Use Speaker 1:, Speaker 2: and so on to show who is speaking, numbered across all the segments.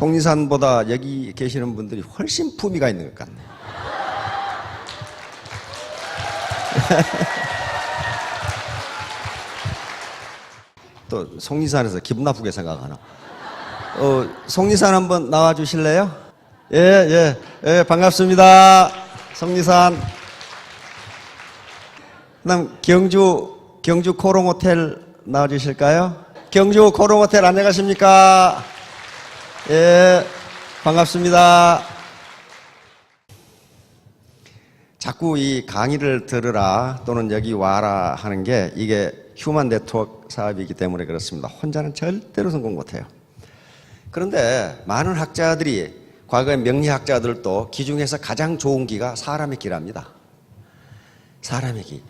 Speaker 1: 속리산보다 여기 계시는 분들이 훨씬 품위가 있는 것 같네. 또 속리산에서 기분 나쁘게 생각하나? 속리산 한번 나와 주실래요? 예, 반갑습니다. 속리산. 그다음 경주 코롱호텔 나와 주실까요? 경주 코롱호텔 안녕하십니까? 예, 반갑습니다. 자꾸 이 강의를 들으라 또는 여기 와라 하는 게 이게 휴먼 네트워크 사업이기 때문에 그렇습니다. 혼자는 절대로 성공 못해요. 그런데 많은 학자들이, 과거의 명리학자들도 기 중에서 가장 좋은 기가 사람의 기랍니다. 사람의 기.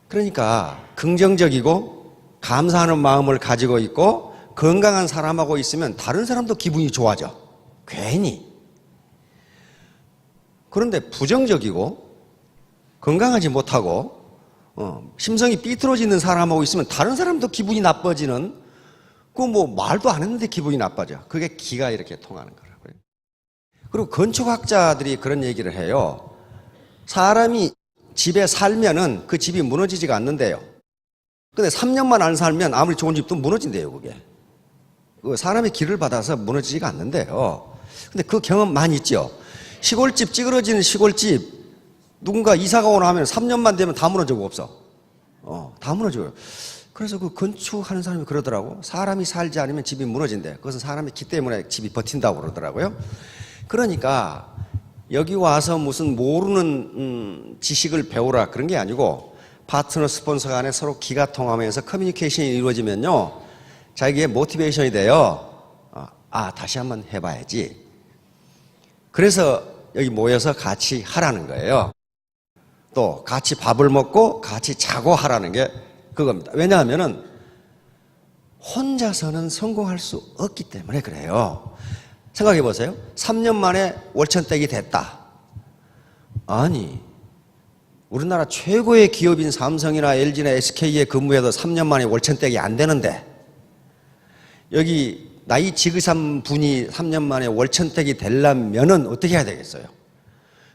Speaker 1: 그러니까 긍정적이고 감사하는 마음을 가지고 있고 건강한 사람하고 있으면 다른 사람도 기분이 좋아져. 괜히. 그런데 부정적이고 건강하지 못하고 심성이 삐뚤어지는 사람하고 있으면 다른 사람도 기분이 나빠지는, 그 뭐 말도 안 했는데 기분이 나빠져. 그게 기가 이렇게 통하는 거라고요. 그리고 건축학자들이 그런 얘기를 해요. 사람이 집에 살면은 그 집이 무너지지가 않는데요. 근데 3년만 안 살면 아무리 좋은 집도 무너진대요, 그게. 사람의 기를 받아서 무너지지가 않는데요. 근데 그 경험 많이 있죠. 시골집, 찌그러지는 시골집, 누군가 이사가 오나 하면 3년만 되면 다 무너지고 없어. 다 무너져요. 그래서 그 건축하는 사람이 그러더라고. 사람이 살지 않으면 집이 무너진대. 그것은 사람의 기 때문에 집이 버틴다고 그러더라고요. 그러니까 여기 와서 무슨 모르는 지식을 배우라 그런 게 아니고, 파트너, 스폰서 간에 서로 기가 통하면서 커뮤니케이션이 이루어지면요, 자기의 모티베이션이 돼요. 다시 한번 해봐야지. 그래서 여기 모여서 같이 하라는 거예요. 또 같이 밥을 먹고 같이 자고 하라는 게 그겁니다. 왜냐하면은 혼자서는 성공할 수 없기 때문에 그래요. 생각해 보세요. 3년 만에 월천댁이 됐다. 아니, 우리나라 최고의 기업인 삼성이나 LG나 SK에 근무해도 3년 만에 월천댁이 안 되는데, 여기 나이 지긋한 분이 3년 만에 월천댁이 되려면은 어떻게 해야 되겠어요?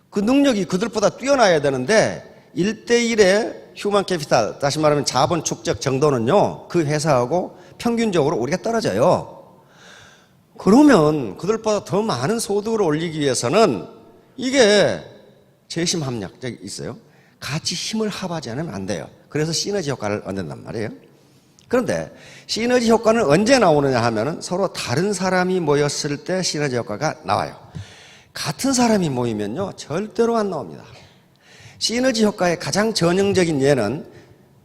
Speaker 1: 그 능력이 그들보다 뛰어나야 되는데 1대1의 휴먼 캐피탈, 다시 말하면 자본 축적 정도는요, 그 회사하고 평균적으로 우리가 떨어져요. 그러면 그들보다 더 많은 소득을 올리기 위해서는 이게 재심합력이 있어요. 같이 힘을 합하지 않으면 안 돼요. 그래서 시너지 효과를 얻는단 말이에요. 그런데 시너지 효과는 언제 나오느냐 하면은 서로 다른 사람이 모였을 때 시너지 효과가 나와요. 같은 사람이 모이면요, 절대로 안 나옵니다. 시너지 효과의 가장 전형적인 예는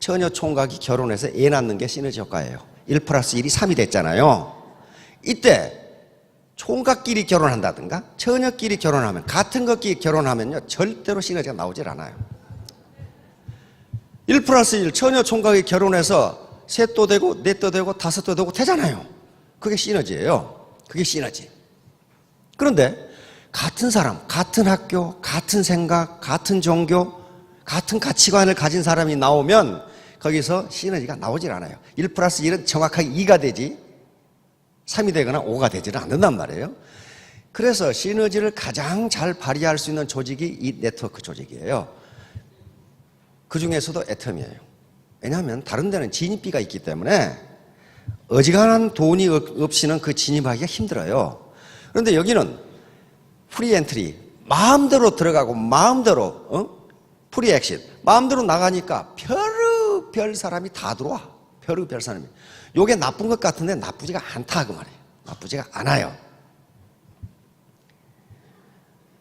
Speaker 1: 처녀 총각이 결혼해서 애 낳는 게 시너지 효과예요. 1+1이 3이 됐잖아요. 이때 총각끼리 결혼한다든가 처녀끼리 결혼하면, 같은 것끼리 결혼하면요, 절대로 시너지가 나오질 않아요. 1+1, 처녀 총각이 결혼해서 셋도 되고 넷도 되고 다섯도 되고 되잖아요. 그게 시너지예요. 그게 시너지. 그런데 같은 사람, 같은 학교, 같은 생각, 같은 종교, 같은 가치관을 가진 사람이 나오면 거기서 시너지가 나오질 않아요. 1+1은 정확하게 2가 되지 3이 되거나 5가 되지는 않는단 말이에요. 그래서 시너지를 가장 잘 발휘할 수 있는 조직이 이 네트워크 조직이에요. 그 중에서도 애텀이에요. 왜냐하면 다른 데는 진입비가 있기 때문에 어지간한 돈이 없이는 그 진입하기가 힘들어요. 그런데 여기는 프리 엔트리, 마음대로 들어가고 마음대로 프리 엑싯, 마음대로 나가니까 별의별 사람이 다 들어와. 별의별 사람이. 요게 나쁜 것 같은데 나쁘지가 않다 그 말이에요. 나쁘지가 않아요.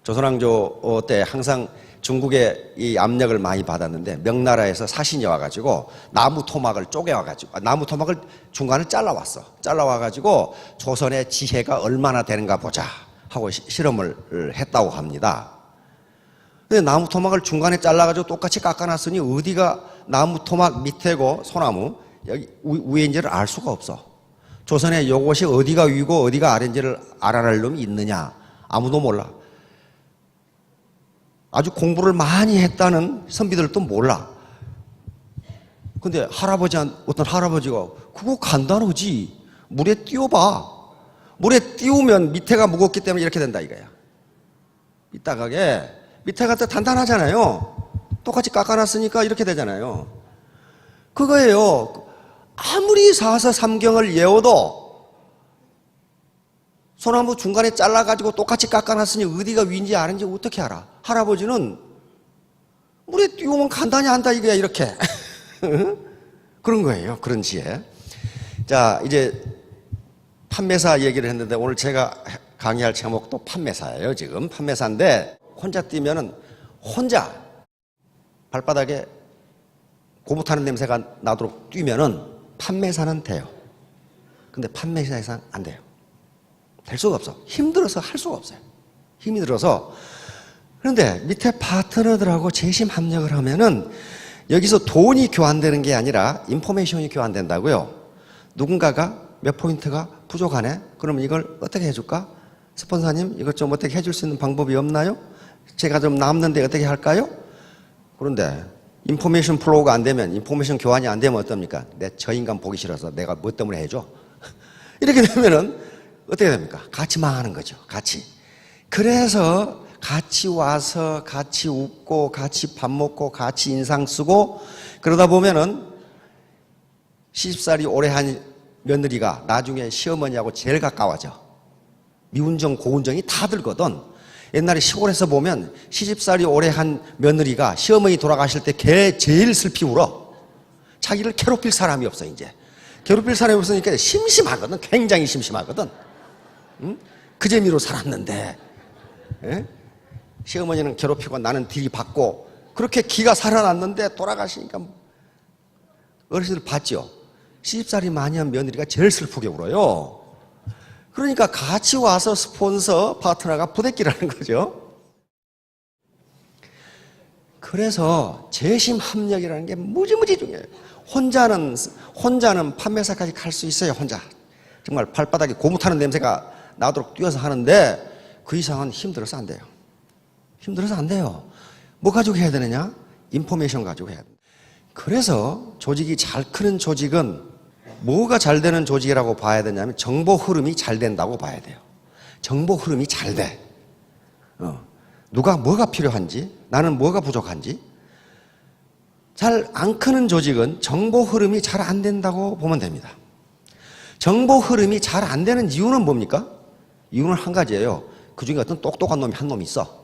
Speaker 1: 조선왕조 때 항상 중국의 이 압력을 많이 받았는데, 명나라에서 사신이 와가지고 나무 토막을 쪼개와가지고, 나무 토막을 중간을 잘라왔어. 잘라와가지고 조선의 지혜가 얼마나 되는가 보자 하고 실험을 했다고 합니다. 근데 나무 토막을 중간에 잘라가지고 똑같이 깎아놨으니 어디가 나무 토막 밑에고 소나무 여기 위인지를 알 수가 없어. 조선에 요것이 어디가 위고 어디가 아래인지를 알아낼 놈이 있느냐? 아무도 몰라. 아주 공부를 많이 했다는 선비들도 몰라. 근데 어떤 할아버지가 그거 간단하지. 물에 띄워봐. 물에 띄우면 밑에가 무겁기 때문에 이렇게 된다 이거야. 이따가게 밑에가 더 단단하잖아요. 똑같이 깎아놨으니까 이렇게 되잖아요. 그거예요. 아무리 사서삼경을 외워도 소나무 중간에 잘라가지고 똑같이 깎아놨으니 어디가 위인지 아는지 어떻게 알아? 할아버지는 물에 띄우면 간단히 한다 이거야 이렇게. 그런 거예요. 그런 지혜. 자, 이제 판매사 얘기를 했는데 오늘 제가 강의할 제목도 판매사예요. 지금 판매사인데 혼자 뛰면은 혼자 발바닥에 고무 타는 냄새가 나도록 뛰면은 판매사는 돼요. 근데 판매사에서는 안 돼요. 될 수가 없어. 힘들어서 할 수가 없어요. 힘이 들어서. 그런데 밑에 파트너들하고 재심 합력을 하면은 여기서 돈이 교환되는 게 아니라 인포메이션이 교환된다고요. 누군가가 몇 포인트가 부족하네? 그러면 이걸 어떻게 해줄까? 스폰서님, 이것 좀 어떻게 해줄 수 있는 방법이 없나요? 제가 좀 남는데 어떻게 할까요? 그런데 인포메이션 플로우가 안 되면, 인포메이션 교환이 안 되면 어떻습니까? 저 인간 보기 싫어서 내가 뭐 때문에 해줘? 이렇게 되면은 어떻게 됩니까? 같이 망하는 거죠. 같이. 그래서 같이 와서 같이 웃고 같이 밥 먹고 같이 인상 쓰고 그러다 보면은 시집살이 오래 한 며느리가 나중에 시어머니하고 제일 가까워져. 미운정 고운정이 다 들거든. 옛날에 시골에서 보면 시집살이 오래 한 며느리가 시어머니 돌아가실 때 걔 제일 슬피 울어. 자기를 괴롭힐 사람이 없어 이제. 괴롭힐 사람이 없으니까 심심하거든. 굉장히 심심하거든. 응? 그 재미로 살았는데 예? 시어머니는 괴롭히고 나는 딜이 받고 그렇게 기가 살아났는데 돌아가시니까 어르신들 봤죠? 시집살이 많이 한 며느리가 제일 슬프게 울어요. 그러니까 같이 와서 스폰서 파트너가 부대끼라는 거죠. 그래서 재심 합력이라는 게 무지무지 중요해요. 혼자는 판매사까지 갈 수 있어요. 혼자 정말 발바닥에 고무 타는 냄새가 나도록 뛰어서 하는데 그 이상은 힘들어서 안 돼요. 힘들어서 안 돼요. 뭐 가지고 해야 되느냐? 인포메이션 가지고 해야 돼요. 그래서 조직이 잘 크는 조직은 뭐가 잘 되는 조직이라고 봐야 되냐면 정보 흐름이 잘 된다고 봐야 돼요. 정보 흐름이 잘 돼. 누가 뭐가 필요한지, 나는 뭐가 부족한지. 잘 안 크는 조직은 정보 흐름이 잘 안 된다고 보면 됩니다. 정보 흐름이 잘 안 되는 이유는 뭡니까? 이유는 한 가지예요. 그 중에 어떤 똑똑한 놈이 한 놈 있어.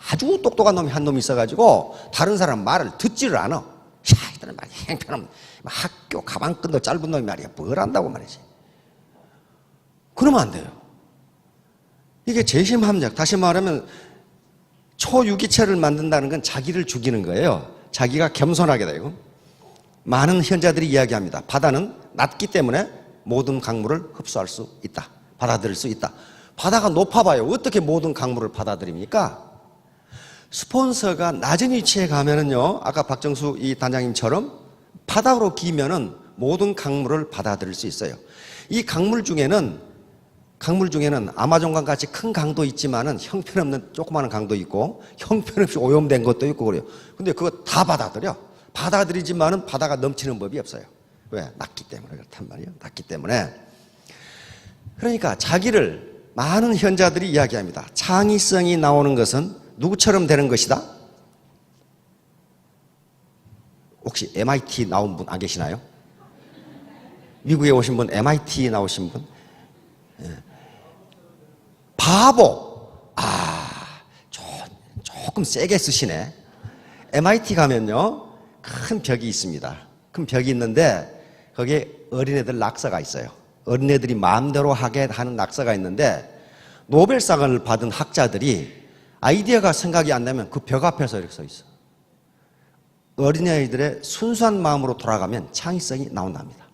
Speaker 1: 아주 똑똑한 놈이 한 놈 있어가지고 다른 사람 말을 듣지를 않아. 야, 이들은 말이야. 행편없는 학교 가방끈도 짧은 놈이 말이야. 뭘 안다고 말이지. 그러면 안 돼요. 이게 재심합력. 다시 말하면 초유기체를 만든다는 건 자기를 죽이는 거예요. 자기가 겸손하게 되고. 많은 현자들이 이야기합니다. 바다는 낮기 때문에 모든 강물을 흡수할 수 있다. 받아들일 수 있다. 바다가 높아봐요. 어떻게 모든 강물을 받아들입니까? 스폰서가 낮은 위치에 가면은요, 아까 박정수 이 단장님처럼 바닥으로 기면은 모든 강물을 받아들일 수 있어요. 이 강물 중에는 아마존강 같이 큰 강도 있지만은 형편없는 조그마한 강도 있고 형편없이 오염된 것도 있고 그래요. 근데 그거 다 받아들여. 받아들이지만은 바다가 넘치는 법이 없어요. 왜? 낮기 때문에 그렇단 말이에요. 낮기 때문에. 그러니까 자기를 많은 현자들이 이야기합니다. 창의성이 나오는 것은 누구처럼 되는 것이다? 혹시 MIT 나온 분 안 계시나요? 미국에 오신 분, MIT 나오신 분? 예. 바보. 조금 세게 쓰시네. MIT 가면요, 큰 벽이 있습니다. 큰 벽이 있는데 거기에 어린애들 낙서가 있어요. 어린애들이 마음대로 하게 하는 낙서가 있는데 노벨상을 받은 학자들이 아이디어가 생각이 안 나면 그 벽 앞에서 이렇게 서 있어. 어린아이들의 순수한 마음으로 돌아가면 창의성이 나온답니다.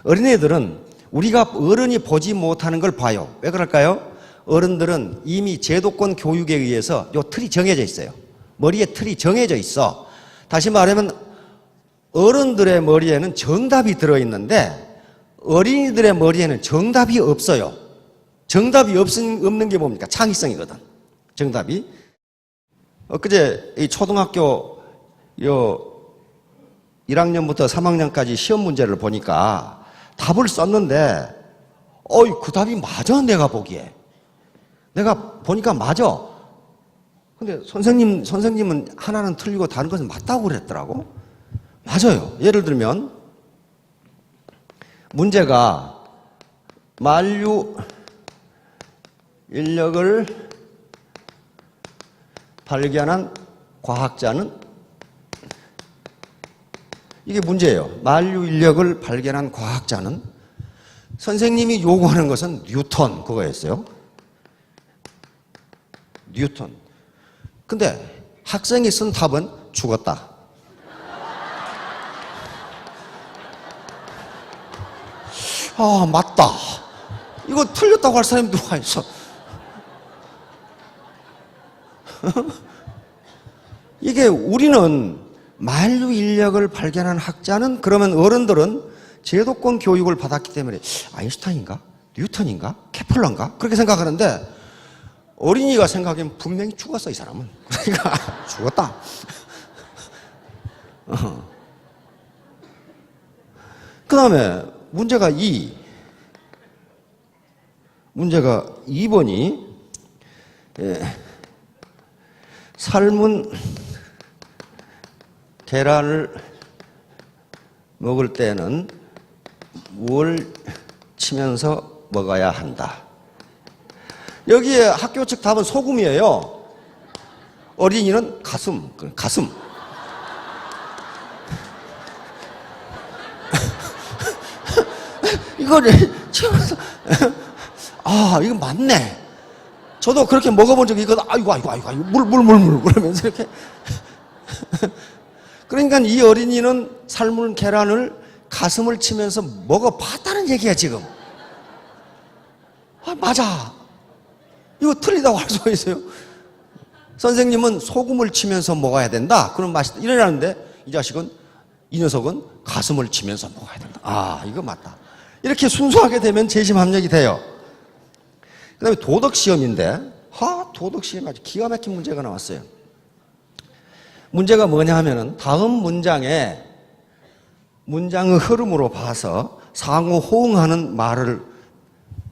Speaker 1: 어린애들은 우리가 어른이 보지 못하는 걸 봐요. 왜 그럴까요? 어른들은 이미 제도권 교육에 의해서 요 틀이 정해져 있어요. 머리에 틀이 정해져 있어. 다시 말하면 어른들의 머리에는 정답이 들어있는데 어린이들의 머리에는 정답이 없어요. 정답이 없는 게 뭡니까? 창의성이거든. 정답이. 엊그제 이 초등학교 1학년부터 3학년까지 시험 문제를 보니까 답을 썼는데 어이, 그 답이 맞아, 내가 보기에. 내가 보니까 맞아. 근데 선생님은 하나는 틀리고 다른 것은 맞다고 그랬더라고. 맞아요. 예를 들면, 문제가 만류 인력을 발견한 과학자는, 이게 문제예요. 만류 인력을 발견한 과학자는, 선생님이 요구하는 것은 뉴턴, 그거였어요. 뉴턴. 근데 학생이 쓴 답은 죽었다. 아, 맞다. 이거 틀렸다고 할 사람이 누가 있어? 이게 우리는 만류 인력을 발견한 학자는, 그러면 어른들은 제도권 교육을 받았기 때문에 아인슈타인인가? 뉴턴인가? 케플러인가? 그렇게 생각하는데 어린이가 생각하면 분명히 죽었어, 이 사람은. 그러니까 죽었다. 그 다음에 문제가 2번이 삶은 계란을 먹을 때는 뭘 치면서 먹어야 한다. 여기에 학교 측 답은 소금이에요. 어린이는 가슴. 이거를 치면서, 아, 이거 맞네. 저도 그렇게 먹어본 적이 있거든. 아이고, 물, 그러면서 이렇게. 그러니까 이 어린이는 삶은 계란을 가슴을 치면서 먹어봤다는 얘기야, 지금. 아, 맞아. 이거 틀리다고 할 수가 있어요. 선생님은 소금을 치면서 먹어야 된다. 그럼 맛있다. 이러라는데 이 녀석은 가슴을 치면서 먹어야 된다. 아, 이거 맞다. 이렇게 순수하게 되면 재심합력이 돼요. 그 다음에 도덕시험인데, 도덕시험 아주 기가 막힌 문제가 나왔어요. 문제가 뭐냐 하면은 다음 문장의 흐름으로 봐서 상호 호응하는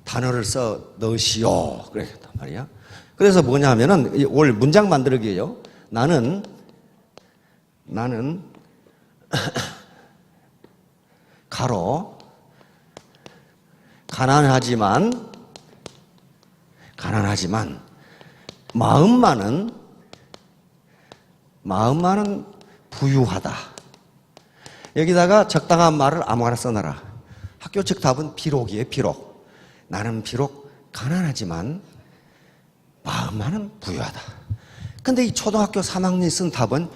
Speaker 1: 단어를 써 넣으시오. 그랬단 말이야. 그래서 뭐냐 하면은, 올 문장 만들기예요. 나는, 가로, 가난하지만, 마음만은 부유하다. 여기다가 적당한 말을 아무거나 써놔라. 학교 측 답은 비록이에요, 비록. 나는 비록 가난하지만 마음만은 부유하다. 근데 이 초등학교 3학년이 쓴 답은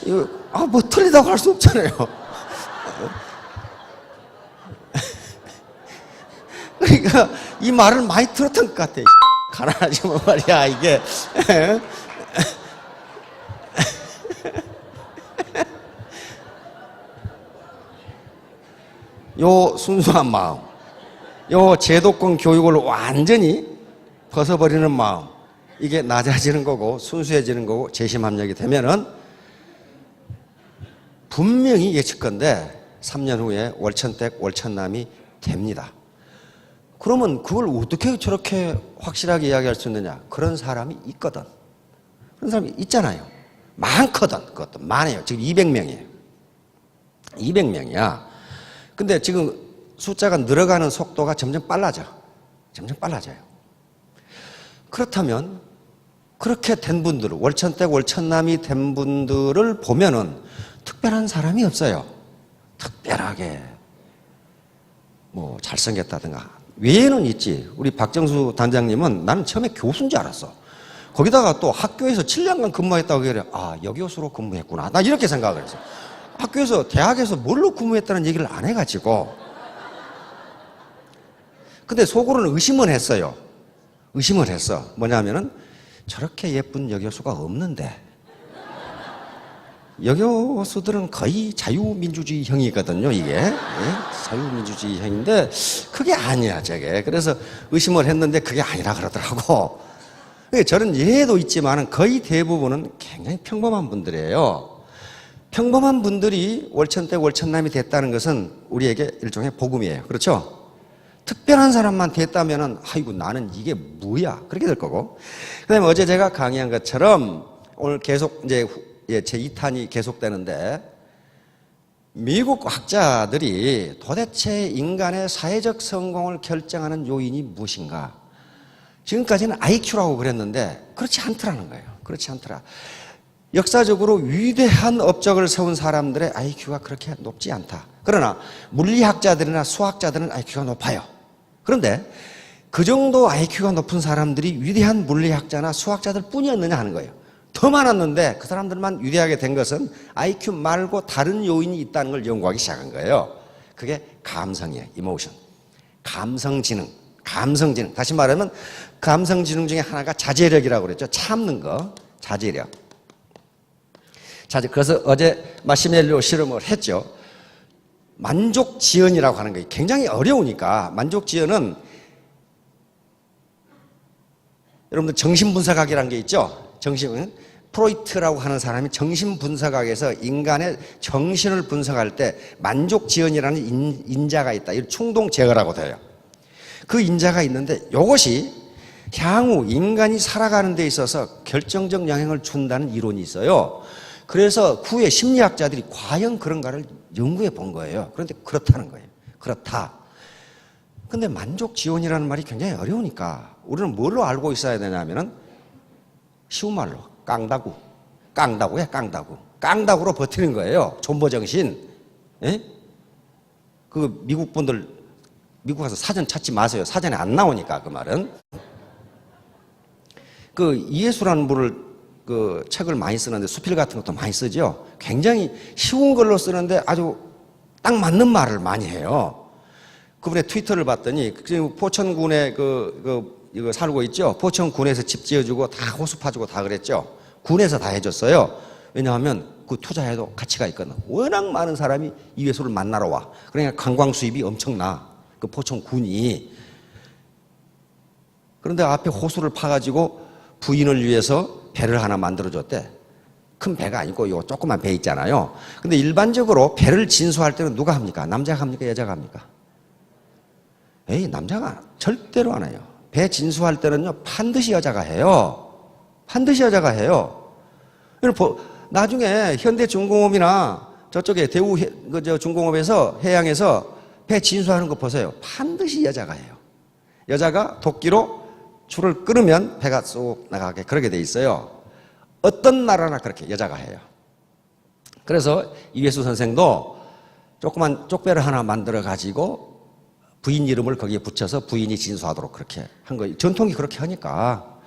Speaker 1: 이거, 뭐 틀리다고 할 수 없잖아요. 그러니까 이 말을 많이 들었던 것 같아. 가난하지만 말이야, 이게. 요 순수한 마음, 요 제도권 교육을 완전히 벗어버리는 마음, 이게 낮아지는 거고 순수해지는 거고 재심합력이 되면은 분명히 예측건데 3년 후에 월천댁 월천남이 됩니다. 그러면 그걸 어떻게 저렇게 확실하게 이야기할 수 있느냐? 그런 사람이 있거든. 그런 사람이 있잖아요. 많거든. 그것도 많아요. 지금 200명이에요. 200명이야. 근데 지금 숫자가 늘어가는 속도가 점점 빨라져요. 그렇다면 그렇게 된 분들, 월천댁 월천남이 된 분들을 보면은 특별한 사람이 없어요. 특별하게 뭐 잘생겼다든가. 외에는 있지. 우리 박정수 단장님은 나는 처음에 교수인 줄 알았어. 거기다가 또 학교에서 7년간 근무했다고 그래. 아, 여교수로 근무했구나. 나 이렇게 생각을 했어. 학교에서, 대학에서 뭘로 근무했다는 얘기를 안 해가지고. 근데 속으로는 의심은 했어요. 뭐냐면은 저렇게 예쁜 여교수가 없는데 여교수들은 거의 자유민주주의형이거든요, 이게. 예? 자유민주주의형인데, 그게 아니야, 저게. 그래서 의심을 했는데, 그게 아니라 그러더라고. 저런 예도 있지만, 거의 대부분은 굉장히 평범한 분들이에요. 평범한 분들이 월천댁 월천남이 됐다는 것은 우리에게 일종의 복음이에요. 그렇죠? 특별한 사람만 됐다면은, 아이고, 나는 이게 뭐야? 그렇게 될 거고. 그 다음에 어제 제가 강의한 것처럼, 오늘 계속 이제 제 2탄이 계속되는데, 미국 학자들이 도대체 인간의 사회적 성공을 결정하는 요인이 무엇인가? 지금까지는 IQ라고 그랬는데, 그렇지 않더라는 거예요. 그렇지 않더라. 역사적으로 위대한 업적을 세운 사람들의 IQ가 그렇게 높지 않다. 그러나 물리학자들이나 수학자들은 IQ가 높아요. 그런데 그 정도 IQ가 높은 사람들이 위대한 물리학자나 수학자들 뿐이었느냐 하는 거예요. 더 많았는데 그 사람들만 위대하게 된 것은 IQ 말고 다른 요인이 있다는 걸 연구하기 시작한 거예요. 그게 감성이에요. 이모션. 감성지능. 다시 말하면 감성지능 중에 하나가 자제력이라고 그랬죠. 참는 거. 자제력. 그래서 어제 마시멜로 실험을 했죠. 만족지연이라고 하는 게 굉장히 어려우니까, 만족지연은 여러분들 정신분석학이라는 게 있죠. 프로이트라고 하는 사람이 정신분석학에서 인간의 정신을 분석할 때 만족지연이라는 인자가 있다. 이걸 충동제어라고 돼요. 그 인자가 있는데 이것이 향후 인간이 살아가는 데 있어서 결정적 영향을 준다는 이론이 있어요. 그래서 후에 심리학자들이 과연 그런가를 연구해 본 거예요. 그런데 그렇다는 거예요. 그렇다. 근데 만족지원이라는 말이 굉장히 어려우니까 우리는 뭘로 알고 있어야 되냐면은 쉬운 말로 깡다구. 깡다구야, 깡다구. 깡다구로 버티는 거예요. 존버정신. 예? 그 미국 분들, 미국 가서 사전 찾지 마세요. 사전에 안 나오니까 그 말은. 그 이해수라는 분을 그 책을 많이 쓰는데 수필 같은 것도 많이 쓰죠. 굉장히 쉬운 걸로 쓰는데 아주 딱 맞는 말을 많이 해요. 그분의 트위터를 봤더니 지금 포천군에 이거 살고 있죠. 포천군에서 집 지어주고 다 호수 파주고 다 그랬죠. 군에서 다 해줬어요. 왜냐하면 그 투자해도 가치가 있거든. 워낙 많은 사람이 이회수를 만나러 와. 그러니까 관광 수입이 엄청나. 그 포천군이. 그런데 앞에 호수를 파가지고 부인을 위해서 배를 하나 만들어줬대. 큰 배가 아니고 요 조그만 배 있잖아요. 근데 일반적으로 배를 진수할 때는 누가 합니까? 남자가 합니까? 여자가 합니까? 에이, 남자가 절대로 안 해요. 배 진수할 때는요, 반드시 여자가 해요. 반드시 여자가 해요. 나중에 현대중공업이나 저쪽에 대우 중공업에서 해양에서 배 진수하는 거 보세요. 반드시 여자가 해요. 여자가 도끼로 줄을 끊으면 배가 쏙 나가게 그렇게 돼 있어요. 어떤 나라나 그렇게 여자가 해요. 그래서 이회수 선생도 조그만 쪽배를 하나 만들어 가지고 부인 이름을 거기에 붙여서 부인이 진수하도록 그렇게 한 거예요. 전통이 그렇게 하니까.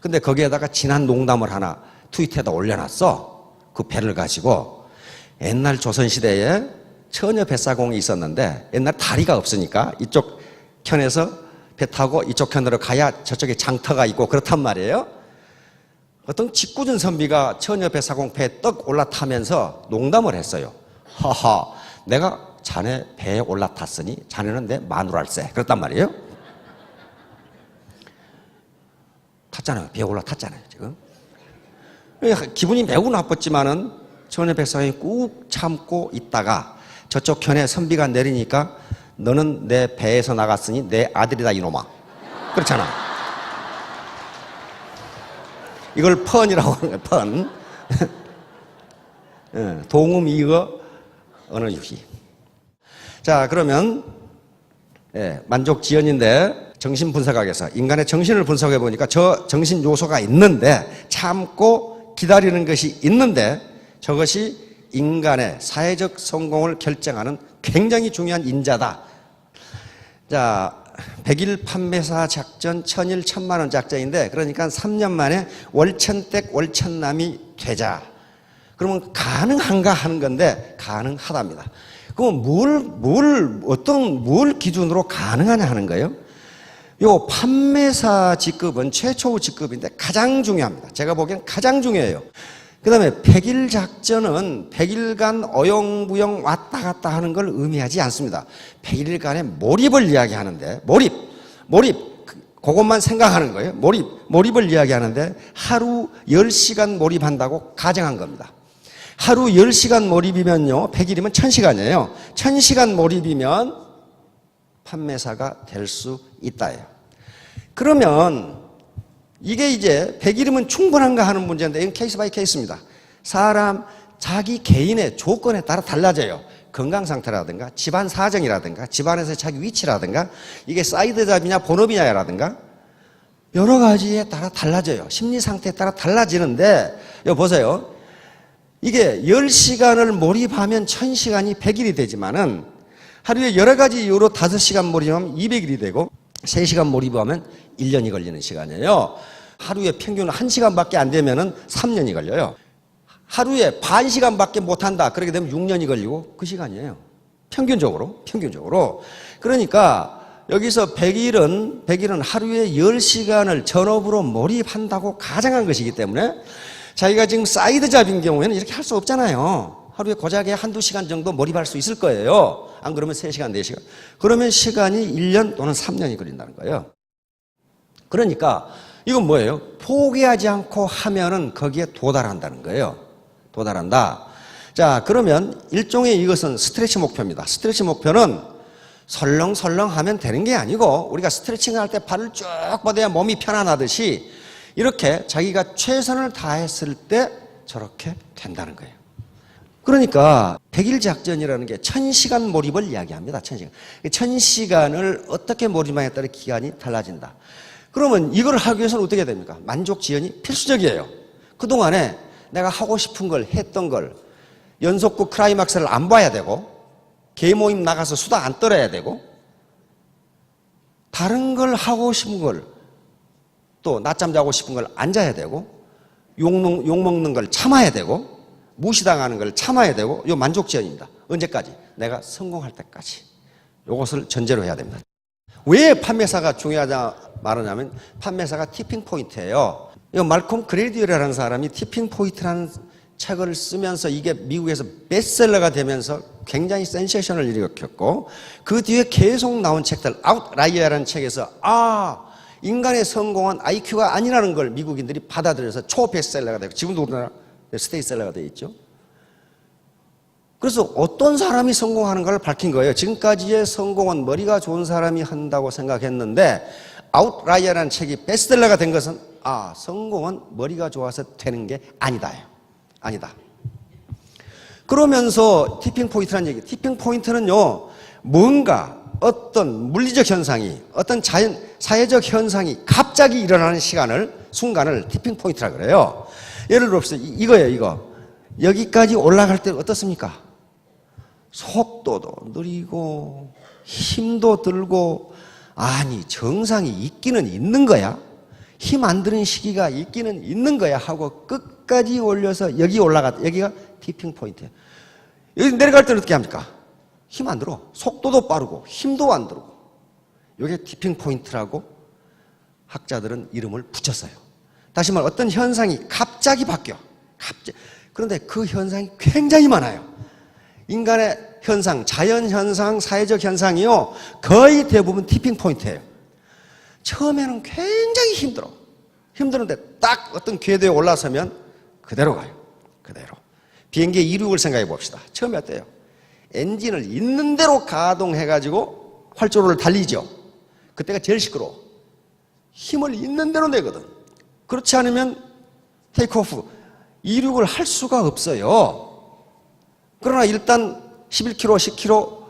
Speaker 1: 근데 거기에다가 진한 농담을 하나 트위터에다 올려놨어. 그 배를 가지고. 옛날 조선시대에 처녀 뱃사공이 있었는데 옛날 다리가 없으니까 이쪽 편에서 배 타고 이쪽 편으로 가야 저쪽에 장터가 있고 그렇단 말이에요. 어떤 직구준 선비가 처녀 뱃사공 배에 떡 올라타면서 농담을 했어요. 하하, 내가 자네 배에 올라탔으니 자네는 내 마누라일세. 그랬단 말이에요. 탔잖아요. 배에 올라탔잖아요, 지금. 기분이 매우 나빴지만은 처녀 뱃사공이 꾹 참고 있다가 저쪽 편에 선비가 내리니까 너는 내 배에서 나갔으니 내 아들이다 이놈아. 그렇잖아. 이걸 펀이라고 하는 거예요. 펀. 동음 이어 언어 유희. 자, 그러면 만족지연인데 정신분석학에서 인간의 정신을 분석해 보니까 저 정신 요소가 있는데 참고 기다리는 것이 있는데 저것이 인간의 사회적 성공을 결정하는 굉장히 중요한 인자다. 자, 100일 판매사 작전, 1000일 1000만원 작전인데 그러니까 3년 만에 월천댁 월천남이 되자. 그러면 가능한가 하는 건데 가능하답니다. 그럼 뭘 기준으로 가능하냐 하는 거예요? 요 판매사 직급은 최초 직급인데 가장 중요합니다. 제가 보기엔 가장 중요해요. 그 다음에 100일 작전은 100일간 어영부영 왔다 갔다 하는 걸 의미하지 않습니다. 100일간의 몰입을 이야기하는데, 몰입. 그것만 생각하는 거예요. 몰입을 이야기하는데 하루 10시간 몰입한다고 가정한 겁니다. 하루 10시간 몰입이면요, 100일이면 1000시간이에요. 1000시간 몰입이면 판매사가 될 수 있다예요. 그러면 이게 이제 100일이면 충분한가 하는 문제인데 이건 케이스 바이 케이스입니다. 사람 자기 개인의 조건에 따라 달라져요. 건강 상태라든가 집안 사정이라든가 집안에서의 자기 위치라든가 이게 사이드 잡이냐 본업이냐라든가 여러 가지에 따라 달라져요. 심리 상태에 따라 달라지는데 여기 보세요. 이게 10시간을 몰입하면 1000시간이 100일이 되지만은 하루에 여러 가지 이유로 5시간 몰입하면 200일이 되고 3시간 몰입하면 1년이 걸리는 시간이에요. 하루에 평균 1시간밖에 안 되면은 3년이 걸려요. 하루에 반 시간밖에 못한다. 그렇게 되면 6년이 걸리고 그 시간이에요. 평균적으로. 그러니까 여기서 100일은 하루에 10시간을 전업으로 몰입한다고 가정한 것이기 때문에 자기가 지금 사이드 잡인 경우에는 이렇게 할 수 없잖아요. 하루에 고작에 한두 시간 정도 몰입할 수 있을 거예요. 안 그러면 3시간, 4시간. 그러면 시간이 1년 또는 3년이 걸린다는 거예요. 그러니까 이건 뭐예요? 포기하지 않고 하면은 거기에 도달한다는 거예요. 도달한다. 자, 그러면 일종의 이것은 스트레치 목표입니다. 스트레치 목표는 설렁설렁 하면 되는 게 아니고 우리가 스트레칭 할 때 발을 쭉 뻗어야 몸이 편안하듯이 이렇게 자기가 최선을 다했을 때 저렇게 된다는 거예요. 그러니까 100일 작전이라는 게 1000시간 몰입을 이야기합니다. 1000시간. 1000시간을 어떻게 몰입하냐에 따라 기간이 달라진다. 그러면 이걸 하기 위해서는 어떻게 됩니까? 만족 지연이 필수적이에요. 그동안에 내가 하고 싶은 걸 했던 걸 연속극 클라이막스를 안 봐야 되고 개모임 나가서 수다 안 떨어야 되고 다른 걸 하고 싶은 걸 또 낮잠 자고 싶은 걸 안 자야 되고 욕먹는 걸 참아야 되고 무시당하는 걸 참아야 되고 이 만족 지연입니다. 언제까지? 내가 성공할 때까지. 이것을 전제로 해야 됩니다. 왜 판매사가 중요하다 말하냐면 판매사가 티핑 포인트예요. 이 말콤 그레디어라는 사람이 티핑 포인트라는 책을 쓰면서 이게 미국에서 베스트셀러가 되면서 굉장히 센세이션을 일으켰고 그 뒤에 계속 나온 책들 아웃라이어라는 책에서 인간의 성공은 IQ가 아니라는 걸 미국인들이 받아들여서 초베스트셀러가 되고 지금도 우리나라 스테이셀러가 되어 있죠. 그래서 어떤 사람이 성공하는 걸 밝힌 거예요. 지금까지의 성공은 머리가 좋은 사람이 한다고 생각했는데 아웃라이어라는 책이 베스트셀러가 된 것은 성공은 머리가 좋아서 되는 게 아니다. 그러면서 티핑 포인트라는 얘기. 티핑 포인트는요. 뭔가 어떤 물리적 현상이 어떤 사회적 현상이 갑자기 일어나는 순간을 티핑 포인트라 그래요. 예를 들어서 이거예요. 이거. 여기까지 올라갈 때 어떻습니까? 속도도 느리고 힘도 들고 정상이 있기는 있는 거야. 힘 안 드는 시기가 있기는 있는 거야 하고 끝까지 올려서 여기가 티핑 포인트예요. 여기 내려갈 때는 어떻게 합니까? 힘 안 들어. 속도도 빠르고 힘도 안 들고. 이게 티핑 포인트라고 학자들은 이름을 붙였어요. 다시 말해 어떤 현상이 갑자기 바뀌어. 그런데 그 현상이 굉장히 많아요. 인간의 현상, 자연 현상, 사회적 현상이요. 거의 대부분 티핑 포인트예요. 처음에는 굉장히 힘들어. 힘드는데 딱 어떤 궤도에 올라서면 그대로 가요. 그대로. 비행기의 이륙을 생각해 봅시다. 처음에 어때요? 엔진을 있는 대로 가동해가지고 활주로를 달리죠. 그때가 제일 시끄러워. 힘을 있는 대로 내거든. 그렇지 않으면 테이크오프, 이륙을 할 수가 없어요. 그러나 일단 11km,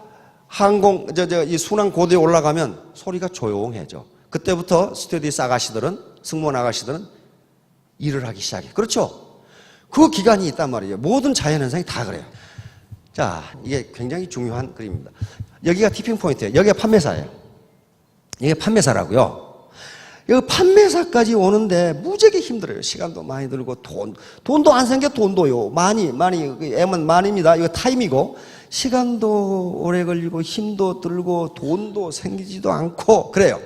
Speaker 1: 10km 이 순항 고도에 올라가면 소리가 조용해져. 그때부터 스튜어디스 아가씨들은, 승무원 아가씨들은 일을 하기 시작해. 그렇죠? 그 기간이 있단 말이에요. 모든 자연현상이 다 그래요. 자, 이게 굉장히 중요한 그림입니다. 여기가 티핑 포인트예요. 여기가 판매사예요. 이게 판매사라고요. 여기 판매사까지 오는데 무지하게 힘들어요. 시간도 많이 들고 돈도 안 생겨. 돈도요. 많이 M은 많이입니다. 이거 타임이고 시간도 오래 걸리고 힘도 들고 돈도 생기지도 않고 그래요.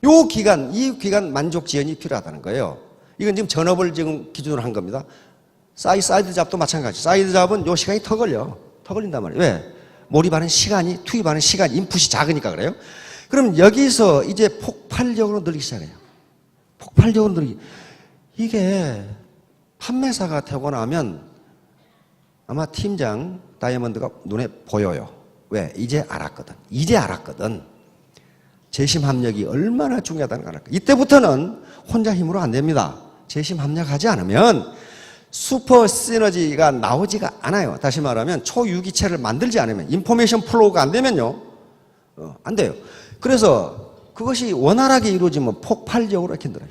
Speaker 1: 이 기간 만족 지연이 필요하다는 거예요. 이건 지금 전업을 지금 기준으로 한 겁니다. 사이드 잡도 마찬가지. 사이드 잡은 요 시간이 더 걸려. 더 걸린단 말이에요. 왜? 몰입하는 시간이, 투입하는 시간, 인풋이 작으니까 그래요. 그럼 여기서 이제 폭발적으로 늘기 시작해요. 폭발적으로 늘기. 이게 판매사가 되고 나면 아마 팀장 다이아몬드가 눈에 보여요. 왜? 이제 알았거든. 재심 합력이 얼마나 중요하다는 걸 알았거든. 이때부터는 혼자 힘으로 안 됩니다. 재심 합력하지 않으면 슈퍼 시너지가 나오지가 않아요. 다시 말하면 초유기체를 만들지 않으면, 인포메이션 플로우가 안 되면요, 안 돼요. 그래서 그것이 원활하게 이루어지면 폭발적으로 이렇게 늘어요.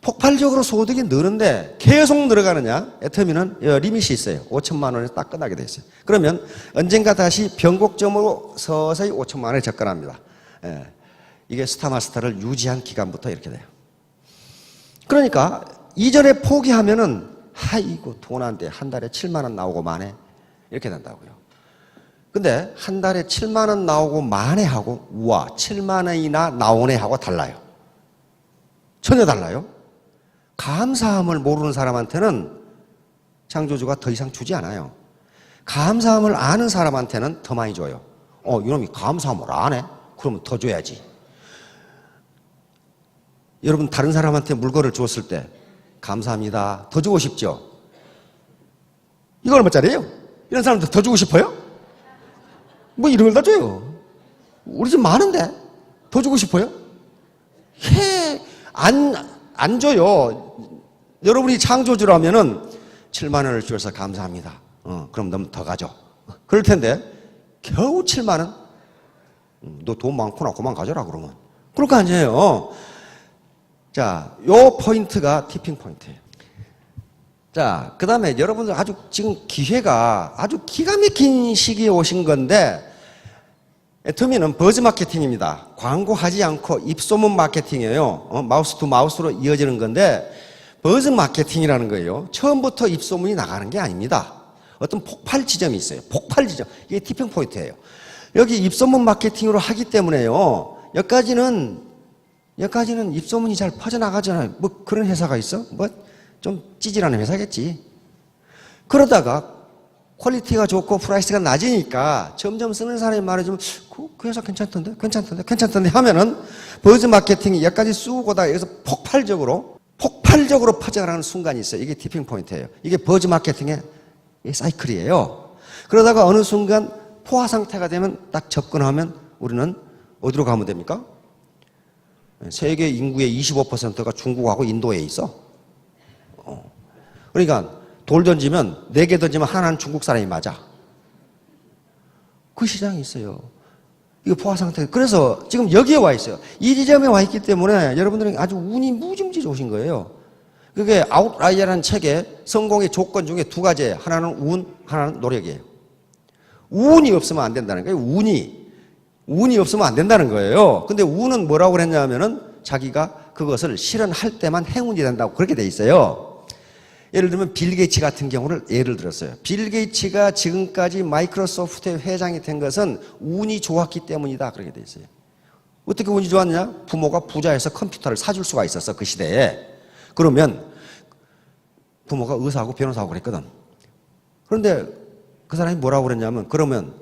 Speaker 1: 폭발적으로 소득이 느는데 계속 늘어가느냐? 애터미는 리밋이 있어요. 5천만 원에서 딱 끝나게 돼 있어요. 그러면 언젠가 다시 변곡점으로 서서히 5천만 원에 접근합니다. 예. 이게 스타마스터를 유지한 기간부터 이렇게 돼요. 그러니까 이전에 포기하면은 아이고 돈 안 돼. 한 달에 7만 원 나오고 만에 이렇게 된다고요. 근데 한 달에 7만 원 나오고 만에 하고 우와 7만 원이나 나오네 하고 달라요. 전혀 달라요. 감사함을 모르는 사람한테는 창조주가 더 이상 주지 않아요. 감사함을 아는 사람한테는 더 많이 줘요. 이놈이 감사함을 안 해? 그러면 더 줘야지. 여러분 다른 사람한테 물건을 주었을 때 감사합니다. 더 주고 싶죠? 이거 얼마짜리예요? 이런 사람들 더 주고 싶어요? 뭐 이런 걸 다 줘요. 우리 집 많은데 더 주고 싶어요? 안 줘요. 여러분이 창조주라면은 7만 원을 주어서 감사합니다. 그럼 너무 더 가져. 그럴 텐데 겨우 7만 원? 너 돈 많구나. 그만 가져라 그러면. 그럴 거 아니에요. 자, 요 포인트가 티핑 포인트예요. 자, 그 다음에 여러분들 아주 지금 기회가 아주 기가 막힌 시기에 오신 건데, 애터미는 버즈 마케팅입니다. 광고하지 않고 입소문 마케팅이에요. 마우스 투 마우스로 이어지는 건데, 버즈 마케팅이라는 거예요. 처음부터 입소문이 나가는 게 아닙니다. 어떤 폭발 지점이 있어요. 폭발 지점. 이게 티핑 포인트예요. 여기 입소문 마케팅으로 하기 때문에요. 여기까지는 입소문이 잘 퍼져나가잖아요. 뭐 그런 회사가 있어? 뭐 좀 찌질하는 회사겠지. 그러다가 퀄리티가 좋고 프라이스가 낮으니까 점점 쓰는 사람이 말해주면 그 회사 괜찮던데 하면은 버즈 마케팅이 여기까지 쑥 오다가 여기서 폭발적으로 퍼져나가는 순간이 있어요. 이게 티핑 포인트예요. 이게 버즈 마케팅의 사이클이에요. 그러다가 어느 순간 포화 상태가 되면 딱 접근하면 우리는 어디로 가면 됩니까? 세계 인구의 25%가 중국하고 인도에 있어. 그러니까 돌 던지면 4개 던지면 하나는 중국 사람이 맞아. 그 시장이 있어요. 이거 포화 상태. 그래서 지금 여기에 와 있어요. 이 지점에 와 있기 때문에 여러분들은 아주 운이 무지무지 좋으신 거예요. 그게 아웃라이어라는 책에 성공의 조건 중에 2가지예요. 하나는 운, 하나는 노력이에요. 운이 없으면 안 된다는 거예요. 운이 없으면 안 된다는 거예요. 근데 운은 뭐라고 그랬냐면은 자기가 그것을 실현할 때만 행운이 된다고 그렇게 돼 있어요. 예를 들면 빌 게이츠 같은 경우를 예를 들었어요. 빌 게이츠가 지금까지 마이크로소프트의 회장이 된 것은 운이 좋았기 때문이다. 그렇게 돼 있어요. 어떻게 운이 좋았냐? 부모가 부자여서 컴퓨터를 사줄 수가 있었어. 그 시대에. 그러면 부모가 의사하고 변호사하고 그랬거든. 그런데 그 사람이 뭐라고 그랬냐면 그러면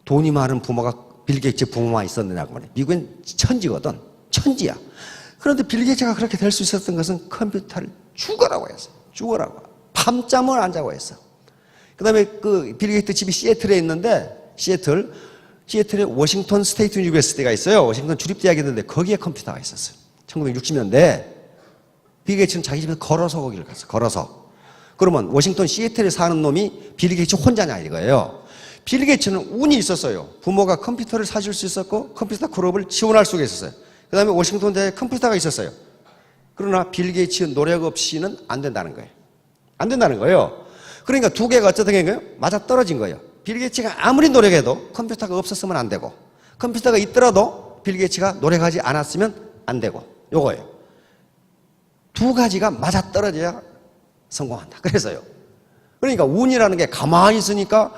Speaker 1: 돈이 많은 부모가 빌 게이츠 부모만 있었느냐고 말해. 미국은 천지거든. 천지야. 그런데 빌 게이츠가 그렇게 될 수 있었던 것은 컴퓨터를 죽어라고 했어요. 죽어라고. 밤잠을 안 자고 했어. 그 다음에 그 빌 게이츠 집이 시애틀에 있는데 시애틀에 워싱턴 스테이트 유니버시티가 있어요. 워싱턴 주립대학이 있는데 거기에 컴퓨터가 있었어요. 1960년대. 빌 게이츠는 자기 집에서 걸어서 거기를 갔어. 걸어서. 그러면 워싱턴 시애틀에 사는 놈이 빌 게이츠 혼자냐 이거예요. 빌 게이츠는 운이 있었어요. 부모가 컴퓨터를 사줄 수 있었고 컴퓨터 클럽을 지원할 수가 있었어요. 그 다음에 워싱턴 대에 컴퓨터가 있었어요. 그러나 빌 게이츠 노력 없이는 안 된다는 거예요. 안 된다는 거예요. 그러니까 2개가 어떻게 된 거예요? 맞아 떨어진 거예요. 빌 게이츠가 아무리 노력해도 컴퓨터가 없었으면 안 되고 컴퓨터가 있더라도 빌 게이츠가 노력하지 않았으면 안 되고 요거예요. 2가지가 맞아 떨어져야 성공한다. 그래서요. 그러니까 운이라는 게 가만히 있으니까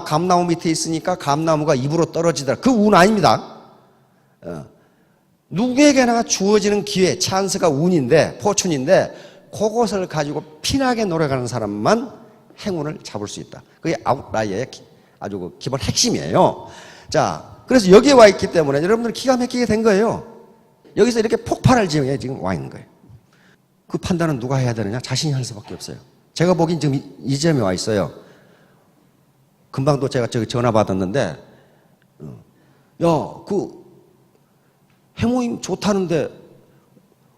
Speaker 1: 감나무 밑에 있으니까 감나무가 입으로 떨어지더라. 그 운 아닙니다. 누구에게나 주어지는 기회, 찬스가 운인데, 포춘인데 그것을 가지고 피나게 노력하는 사람만 행운을 잡을 수 있다. 그게 아웃라이어의 아주 그 기본 핵심이에요. 자, 그래서 여기에 와 있기 때문에 여러분들은 기가 막히게 된 거예요. 여기서 이렇게 폭발할 지경에 지금 와 있는 거예요. 그 판단은 누가 해야 되느냐? 자신이 할 수밖에 없어요. 제가 보기엔 지금 이 지점에 와 있어요. 금방도 제가 저기 전화 받았는데, 그 해모임 좋다는데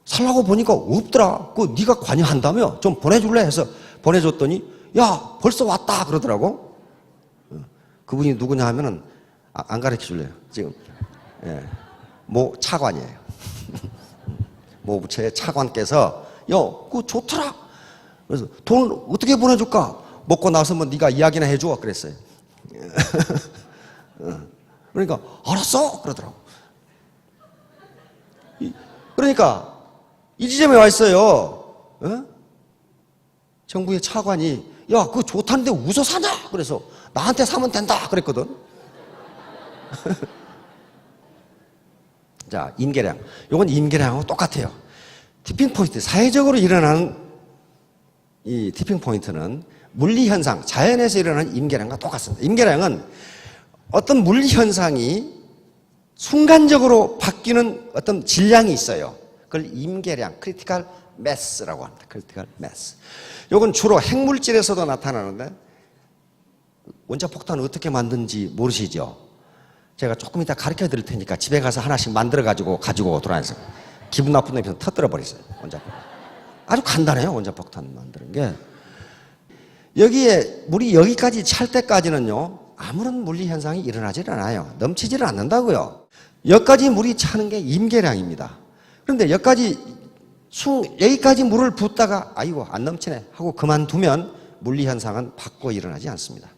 Speaker 1: 살라고 보니까 없더라. 그 네가 관여한다며? 좀 보내줄래? 해서 보내줬더니 야 벌써 왔다 그러더라고. 그분이 누구냐 하면은 안 가르쳐 줄래요. 지금 모 차관이에요. 모 부처의 차관께서 그거 좋더라. 그래서 돈을 어떻게 보내줄까? 먹고 나서 뭐 네가 이야기나 해줘 그랬어요. 그러니까 알았어 그러더라고. 그러니까 이 지점에 와 있어요. 정부의 차관이 야 그거 좋다는데 웃어 사냐? 그래서 나한테 사면 된다 그랬거든. 자, 임계량. 이건 임계량하고 똑같아요. 티핑 포인트, 사회적으로 일어나는 이 티핑 포인트는 물리 현상, 자연에서 일어나는 임계량과 똑같습니다. 임계량은 어떤 물리 현상이 순간적으로 바뀌는 어떤 질량이 있어요. 그걸 임계량, 크리티컬 매스라고 합니다. 크리티컬 매스. 이건 주로 핵물질에서도 나타나는데 원자폭탄을 어떻게 만든지 모르시죠? 제가 조금 이따 가르쳐 드릴 테니까 집에 가서 하나씩 만들어 가지고 돌아다니세요. 기분 나쁜 놈이 터뜨려 버리세요. 원자폭탄. 아주 간단해요. 원자폭탄 만드는 게. 여기에 물이 여기까지 찰 때까지는요. 아무런 물리 현상이 일어나질 않아요. 넘치지를 않는다고요. 여기까지 물이 차는 게 임계량입니다. 그런데 여기까지 물을 붓다가 아이고 안 넘치네 하고 그만두면 물리 현상은 바꿔 일어나지 않습니다.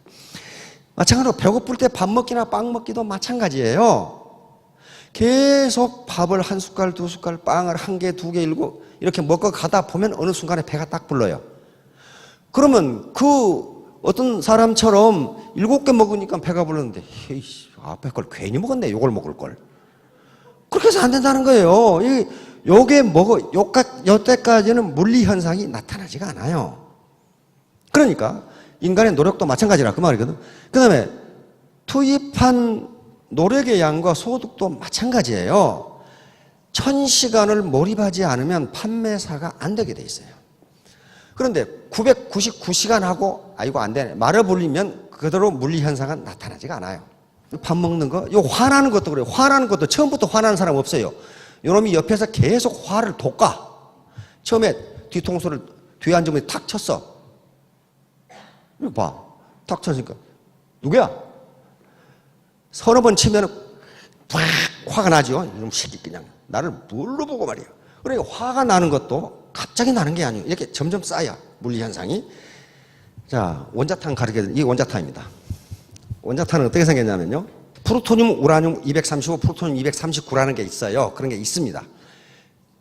Speaker 1: 마찬가지로 배고플 때 밥 먹기나 빵 먹기도 마찬가지예요. 계속 밥을 한 숟갈, 두 숟갈, 빵을 한 개, 두 개, 일곱 이렇게 먹고 가다 보면 어느 순간에 배가 딱 불러요. 그러면 그 어떤 사람처럼 7개 먹으니까 배가 불렀는데 에이씨, 앞에 걸 괜히 먹었네. 요걸 먹을 걸. 그렇게 해서 안 된다는 거예요. 요때까지는 물리 현상이 나타나지가 않아요. 그러니까 인간의 노력도 마찬가지라 그 말이거든. 그 다음에 투입한 노력의 양과 소득도 마찬가지예요. 1000시간을 몰입하지 않으면 판매사가 안 되게 돼 있어요. 그런데 999시간 하고 아이고 안 되네 말을 불리면 그대로 물리 현상은 나타나지가 않아요. 밥 먹는 거, 화나는 것도 그래요. 화나는 것도 처음부터 화나는 사람 없어요. 요놈이 옆에서 계속 화를 돋가. 처음에 뒤통수를 뒤에 앉으면 탁 쳤어. 이거 봐. 탁 쳤으니까 누구야? 서너 번 치면은 팍 화가 나죠. 이놈 새끼 그냥 나를 뭘로 보고 말이야. 그러니까 화가 나는 것도 갑자기 나는 게 아니에요. 이렇게 점점 쌓여 물리 현상이. 자, 원자탄 이게 원자탄입니다. 원자탄은 어떻게 생겼냐면요. 프루토늄, 우라늄 235, 프루토늄 239라는 게 있어요. 그런 게 있습니다.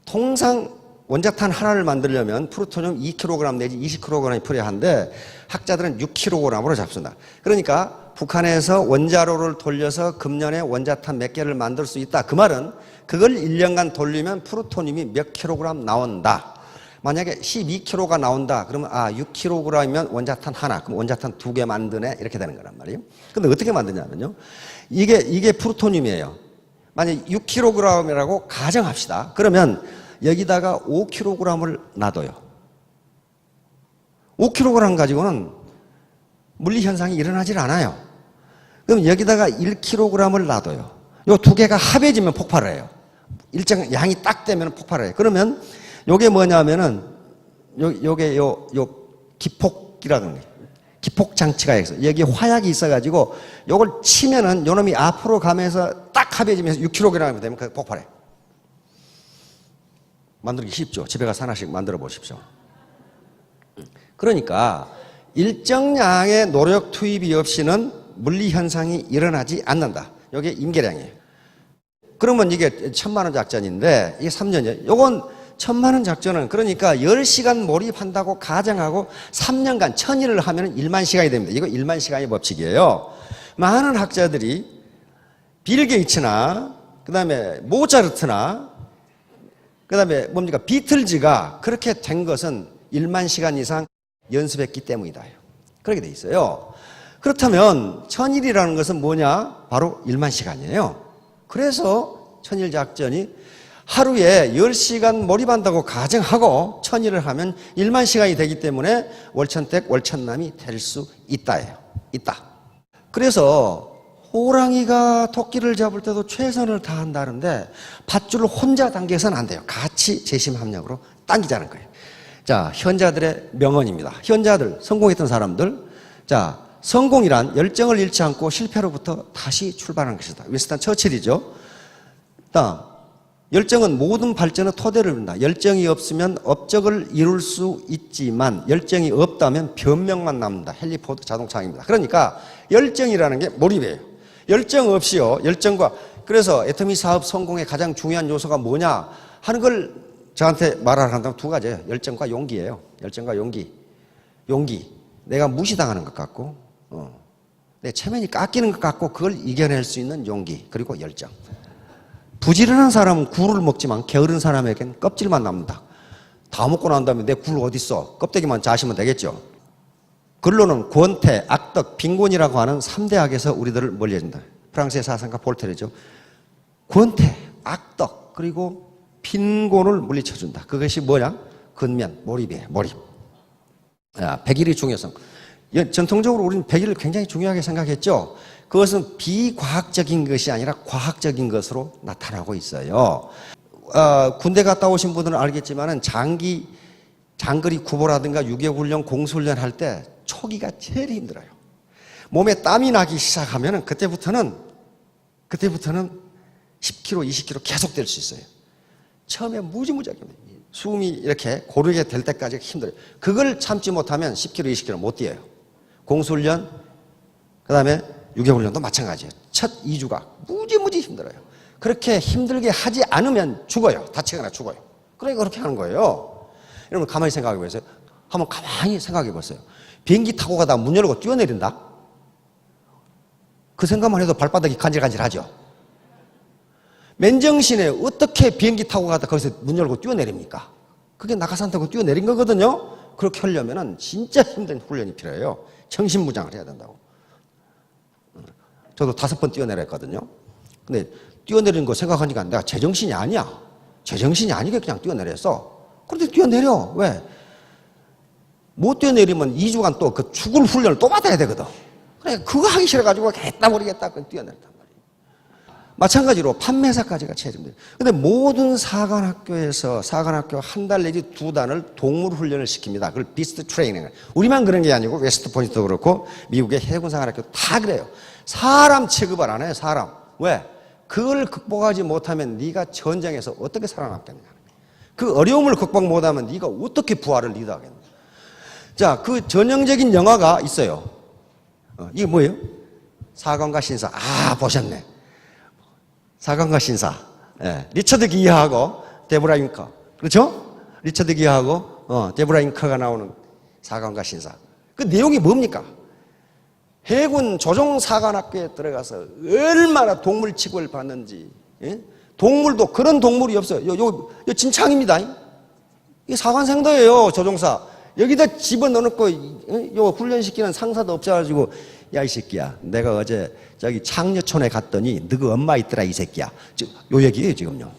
Speaker 1: 통상 원자탄 하나를 만들려면 프루토늄 2kg 내지 20kg이 필요한데 학자들은 6kg으로 잡습니다. 그러니까 북한에서 원자로를 돌려서 금년에 원자탄 몇 개를 만들 수 있다. 그 말은 그걸 1년간 돌리면 프루토늄이 몇 킬로그램 나온다. 만약에 12kg가 나온다. 그러면 6kg이면 원자탄 하나. 그럼 원자탄 2개 만드네. 이렇게 되는 거란 말이에요. 근데 어떻게 만드냐면요. 이게 프루토늄이에요. 만약에 6kg이라고 가정합시다. 그러면 여기다가 5kg을 놔둬요. 5kg 가지고는 물리 현상이 일어나질 않아요. 그럼 여기다가 1kg을 놔둬요. 요 두 개가 합해지면 폭발을 해요. 일정 양이 딱 되면 폭발을 해요. 그러면 요게 뭐냐면은 요게 기폭이라는 게 기폭 장치가 있어요. 여기 화약이 있어가지고 요걸 치면은 요놈이 앞으로 가면서 딱 합해지면서 6kg이 되면 그 폭발해. 만들기 쉽죠. 집에 가서 하나씩 만들어 보십시오. 그러니까 일정량의 노력 투입이 없이는 물리 현상이 일어나지 않는다. 이게 임계량이에요. 그러면 이게 1000만 원 작전인데 이게 3년이에요. 요건 1000만 원 작전은 그러니까 10시간 몰입한다고 가정하고 3년간 1000일을 하면 1만 시간이 됩니다. 이거 1만 시간의 법칙이에요. 많은 학자들이 빌 게이츠나 그 다음에 모차르트나, 그 다음에 뭡니까? 비틀즈가 그렇게 된 것은 1만 시간 이상 연습했기 때문이다. 그렇게 돼 있어요. 그렇다면 천일이라는 것은 뭐냐? 바로 1만 시간이에요. 그래서 천일작전이 하루에 10시간 몰입한다고 가정하고 천일을 하면 1만 시간이 되기 때문에 월천택, 월천남이 될 수 있다예요. 있다. 그래서 호랑이가 토끼를 잡을 때도 최선을 다한다는데 밧줄을 혼자 당겨서는 안 돼요. 같이 재심합력으로 당기자는 거예요. 자, 현자들의 명언입니다. 현자들, 성공했던 사람들. 자, 성공이란 열정을 잃지 않고 실패로부터 다시 출발하는 것이다. 윈스턴 처칠이죠. 다음, 열정은 모든 발전의 토대를 이룬다. 열정이 없으면 업적을 이룰 수 있지만 열정이 없다면 변명만 남는다. 헨리 포드 자동차입니다. 그러니까 열정이라는 게 몰입이에요. 열정 없이요. 열정과 그래서 애터미 사업 성공의 가장 중요한 요소가 뭐냐 하는 걸 저한테 말하라 한다면 두 가지예요. 열정과 용기예요. 열정과 용기. 용기. 내가 무시당하는 것 같고 내 체면이 깎이는 것 같고 그걸 이겨낼 수 있는 용기. 그리고 열정. 부지런한 사람은 굴을 먹지만 게으른 사람에겐 껍질만 남는다. 다 먹고 난 다음에 내 굴 어디 있어? 껍데기만 자시면 되겠죠. 근로는 권태, 악덕, 빈곤이라고 하는 3대 악에서 우리들을 멀리해준다. 프랑스의 사상가 볼테르죠. 권태, 악덕, 그리고 빈곤을 물리쳐준다. 그것이 뭐냐? 근면, 몰입이에요. 몰입. 백일의 중요성. 전통적으로 우리는 백일을 굉장히 중요하게 생각했죠. 그것은 비과학적인 것이 아니라 과학적인 것으로 나타나고 있어요. 군대 갔다 오신 분들은 알겠지만은 장거리 구보라든가 유격훈련, 공수훈련 할 때 초기가 제일 힘들어요. 몸에 땀이 나기 시작하면은 그때부터는 10kg, 20kg 계속 될 수 있어요. 처음에 무지무지하게 숨이 이렇게 고르게 될 때까지 힘들어요. 그걸 참지 못하면 10kg, 20kg 못 뛰어요. 공수훈련, 그 다음에 유격훈련도 마찬가지예요. 첫 2주가 무지무지 힘들어요. 그렇게 힘들게 하지 않으면 죽어요. 다치거나 죽어요. 그러니까 그렇게 하는 거예요. 여러분 가만히 생각해 보세요. 한번 가만히 생각해 보세요. 비행기 타고 가다가 문 열고 뛰어내린다? 그 생각만 해도 발바닥이 간질간질하죠. 맨정신에 어떻게 비행기 타고 가다가 거기서 문 열고 뛰어내립니까? 그게 낙하산 타고 뛰어내린 거거든요. 그렇게 하려면 진짜 힘든 훈련이 필요해요. 정신무장을 해야 된다고. 저도 5번 뛰어내렸거든요. 근데 뛰어내리는 거 생각하니까 내가 제정신이 아니야. 제정신이 아니게 그냥 뛰어내렸어. 그런데 뛰어내려. 왜? 못 뛰어내리면 2주간 또 그 죽을 훈련을 또 받아야 되거든. 그러니까 그거 하기 싫어가지고 했다 모르겠다 뛰어내렸단 말이에요. 마찬가지로 판매사까지가 최저입니다. 근데 모든 사관학교에서 사관학교 한 달 내지 2달을 동물 훈련을 시킵니다. 그걸 비스트 트레이닝. 우리만 그런 게 아니고 웨스트 포인트도 그렇고 미국의 해군 사관학교 다 그래요. 사람 취급을 안 해요. 사람. 왜? 그걸 극복하지 못하면 네가 전쟁에서 어떻게 살아남겠냐. 그 어려움을 극복 못하면 네가 어떻게 부하를 리드하겠냐. 자, 그 전형적인 영화가 있어요. 이게 뭐예요? 사관과 신사. 보셨네. 사관과 신사. 예, 리처드 기어하고 데보라 윙커. 그렇죠? 리처드 기어하고 데보라 윙커가 나오는 사관과 신사. 그 내용이 뭡니까? 해군 조종사관학교에 들어가서 얼마나 동물 취급을 받는지. 예? 동물도 그런 동물이 없어요. 요 진창입니다. 이게 사관생도예요. 조종사. 여기다 집어넣어놓고 요 훈련시키는 상사도 없어가지고 야 이 새끼야 내가 어제 저기 창녀촌에 갔더니 너그 엄마 있더라 이 새끼야. 요 얘기예요 지금요.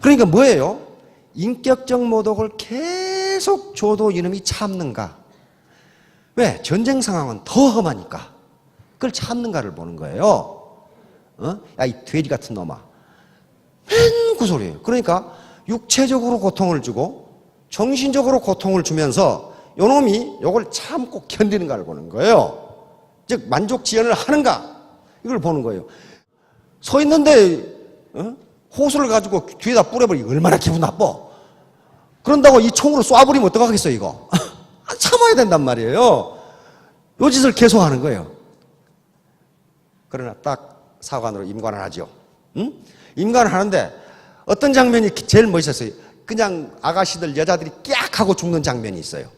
Speaker 1: 그러니까 뭐예요? 인격적 모독을 계속 줘도 이놈이 참는가. 왜? 전쟁 상황은 더 험하니까. 그걸 참는가를 보는 거예요. 야, 이 돼지 같은 놈아. 맨 그 소리예요. 그러니까 육체적으로 고통을 주고 정신적으로 고통을 주면서 요놈이 요걸 참고 견디는가를 보는 거예요. 즉 만족지연을 하는가 이걸 보는 거예요. 서 있는데 호수를 가지고 뒤에다 뿌려버리기 얼마나 기분 나빠. 그런다고 이 총으로 쏴버리면 어떡하겠어 이거. 참아야 된단 말이에요. 요 짓을 계속 하는 거예요. 그러나 딱 사관으로 임관을 하죠. 임관을 하는데 어떤 장면이 제일 멋있었어요. 그냥 아가씨들 여자들이 깍 하고 죽는 장면이 있어요.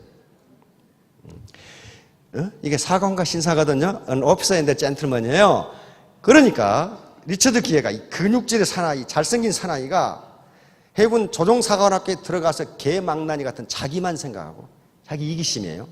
Speaker 1: 이게 사관과 신사거든요. An officer and a gentleman이에요. 그러니까 리처드 기회가 이 근육질의 사나이, 잘생긴 사나이가 해군 조종사관학교에 들어가서 개망나니 같은 자기만 생각하고 자기 이기심이에요.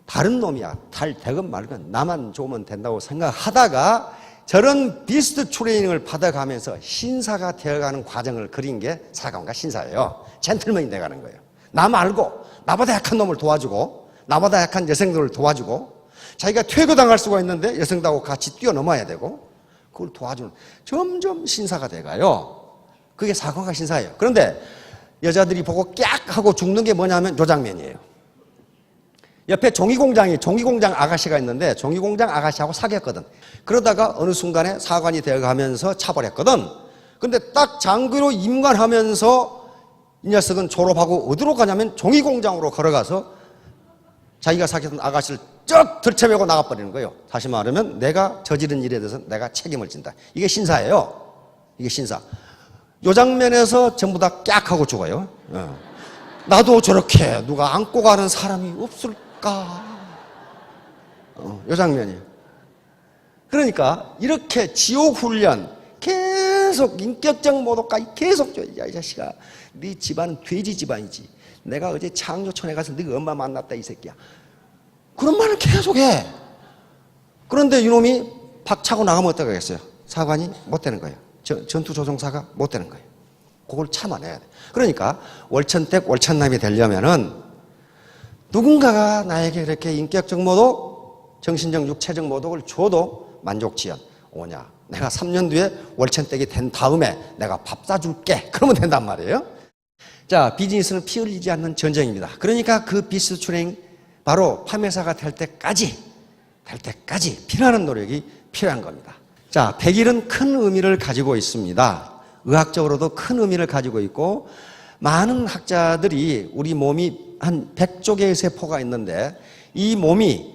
Speaker 1: 다른 놈이야. 달 되건 말건 나만 좋으면 된다고 생각하다가 저런 비스트 트레이닝을 받아가면서 신사가 되어가는 과정을 그린 게 사관과 신사예요. 젠틀맨이 돼가는 거예요. 나 말고 나보다 약한 놈을 도와주고 나보다 약한 여성들을 도와주고 자기가 퇴거당할 수가 있는데 여성들하고 같이 뛰어넘어야 되고 그걸 도와주는 점점 신사가 돼가요. 그게 사관과 신사예요. 그런데 여자들이 보고 깍 하고 죽는 게 뭐냐면 요 장면이에요. 옆에 종이공장 아가씨가 있는데 종이공장 아가씨하고 사귀었거든. 그러다가 어느 순간에 사관이 되어가면서 차버렸거든. 근데 딱 장교로 임관하면서 이 녀석은 졸업하고 어디로 가냐면 종이공장으로 걸어가서 자기가 사귀었던 아가씨를 쩍 들쳐매고 나가버리는 거예요. 다시 말하면 내가 저지른 일에 대해서 내가 책임을 진다. 이게 신사예요. 이게 신사. 요 장면에서 전부 다 깍 하고 죽어요. 나도 저렇게 누가 안고 가는 사람이 없을까? 요 장면이에요. 그러니까 이렇게 지옥 훈련 계속 인격적 모독까지 계속 줘. 야, 이 자식아, 네 집안은 돼지 집안이지. 내가 어제 창조촌에 가서 네가 엄마 만났다 이 새끼야. 그런 말을 계속해. 그런데 이놈이 박차고 나가면 어떡하겠어요? 사관이 못 되는 거예요. 전투조종사가 못 되는 거예요. 그걸 참아내야 돼. 그러니까 월천댁 월천남이 되려면은 누군가가 나에게 그렇게 인격적 모독, 정신적 육체적 모독을 줘도 만족지연 오냐. 내가 3년 뒤에 월천댁이 된 다음에 내가 밥 사줄게. 그러면 된단 말이에요. 자, 비즈니스는 피 흘리지 않는 전쟁입니다. 그러니까 그 비즈니스 트레이닝 바로 판매사가 될 때까지 피나는 노력이 필요한 겁니다. 자, 100일은 큰 의미를 가지고 있습니다. 의학적으로도 큰 의미를 가지고 있고 많은 학자들이 우리 몸이 한 100조 개의 세포가 있는데 이 몸이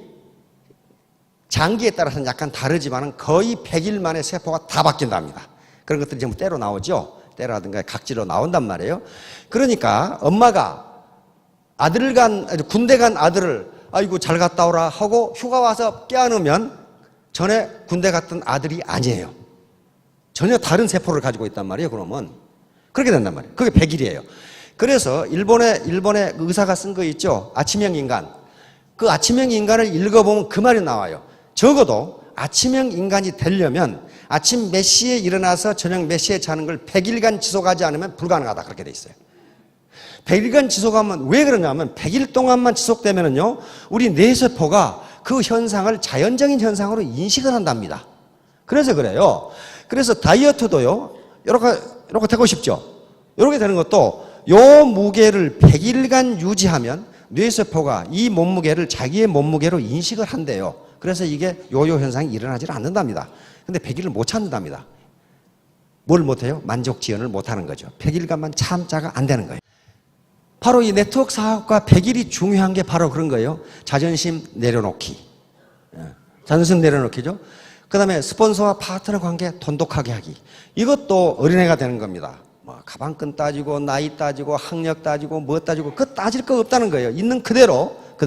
Speaker 1: 장기에 따라서는 약간 다르지만 거의 100일 만에 세포가 다 바뀐답니다. 그런 것들이 전부 때로 나오죠. 때라든가 각지로 나온단 말이에요. 그러니까 엄마가 군대 간 아들을 아이고 잘 갔다 오라 하고 휴가 와서 깨안으면 전에 군대 갔던 아들이 아니에요. 전혀 다른 세포를 가지고 있단 말이에요. 그러면 그렇게 된단 말이에요. 그게 100일이에요. 그래서 일본의 의사가 쓴 거 있죠. 아침형 인간. 그 아침형 인간을 읽어보면 그 말이 나와요. 적어도 아침형 인간이 되려면 아침 몇 시에 일어나서 저녁 몇 시에 자는 걸 100일간 지속하지 않으면 불가능하다. 그렇게 돼 있어요. 100일간 지속하면 왜 그러냐면 100일 동안만 지속되면은요, 우리 뇌세포가 그 현상을 자연적인 현상으로 인식을 한답니다. 그래서 그래요. 그래서 다이어트도요, 이렇게 되고 싶죠. 이렇게 되는 것도 요 무게를 100일간 유지하면 뇌세포가 이 몸무게를 자기의 몸무게로 인식을 한대요. 그래서 이게 요요 현상이 일어나지 않는답니다. 근데 100일을 못 참는답니다. 뭘 못해요? 만족지연을 못하는 거죠. 100일간만 참자가 안 되는 거예요. 바로 이 네트워크 사업과 100일이 중요한 게 바로 그런 거예요. 자존심 내려놓기. 자존심 내려놓기죠. 그 다음에 스폰서와 파트너 관계 돈독하게 하기. 이것도 어린애가 되는 겁니다. 뭐 가방끈 따지고 나이 따지고 학력 따지고 뭐 따지고 그거 따질 거 없다는 거예요. 있는 그대로. 그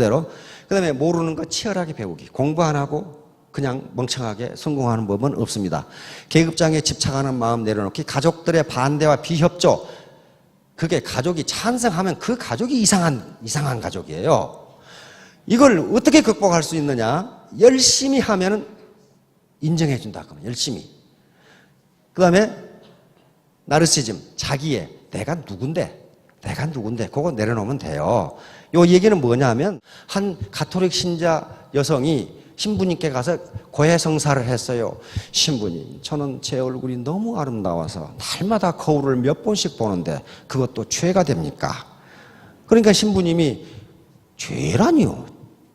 Speaker 1: 다음에 모르는 거 치열하게 배우기. 공부 안 하고 그냥 멍청하게 성공하는 법은 없습니다. 계급장에 집착하는 마음 내려놓기. 가족들의 반대와 비협조. 그게 가족이 찬성하면 그 가족이 이상한 가족이에요. 이걸 어떻게 극복할 수 있느냐? 열심히 하면은 인정해 준다. 그러면 열심히. 그 다음에 나르시즘, 자기의 내가 누군데 그거 내려놓으면 돼요. 요 얘기는 뭐냐면 한 가톨릭 신자 여성이 신부님께 가서 고해성사를 했어요. 신부님, 저는 제 얼굴이 너무 아름다워서 날마다 거울을 몇 번씩 보는데 그것도 죄가 됩니까? 그러니까 신부님이 죄라니요.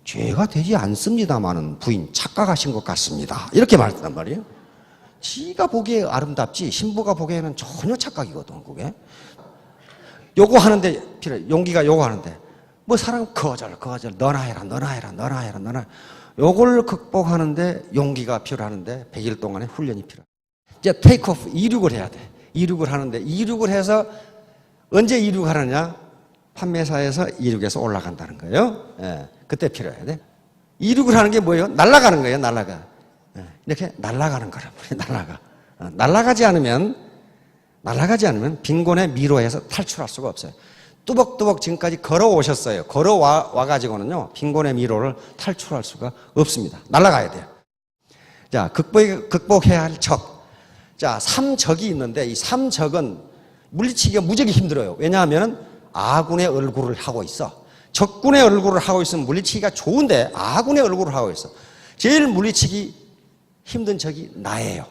Speaker 1: 죄가 되지 않습니다마는 부인 착각하신 것 같습니다. 이렇게 말했단 말이에요. 지가 보기에 아름답지 신부가 보기에는 전혀 착각이거든. 그게 요구하는데 필요해. 용기가 요구하는데 뭐 사람 거절 너나 해라. 요걸 극복하는데 용기가 필요하는데 100일 동안의 훈련이 필요해. 이제 테이크오프 이륙을 해야 돼. 이륙을 하는데 이륙을 해서 언제 이륙하느냐? 판매사에서 이륙해서 올라간다는 거예요. 예, 그때 필요해야 돼. 이륙을 하는 게 뭐예요? 날아가는 거예요. 날아가. 이렇게 날아가는 거란 말이에요. 날아가지 않으면 빈곤의 미로에서 탈출할 수가 없어요. 뚜벅뚜벅 지금까지 걸어오셨어요. 걸어와가지고는요, 빈곤의 미로를 탈출할 수가 없습니다. 날아가야 돼요. 자, 극복해야 할 적. 자, 삼적이 있는데 이 삼적은 물리치기가 무지하게 힘들어요. 왜냐하면 아군의 얼굴을 하고 있어. 적군의 얼굴을 하고 있으면 물리치기가 좋은데 아군의 얼굴을 하고 있어. 제일 물리치기 힘든 적이 나예요.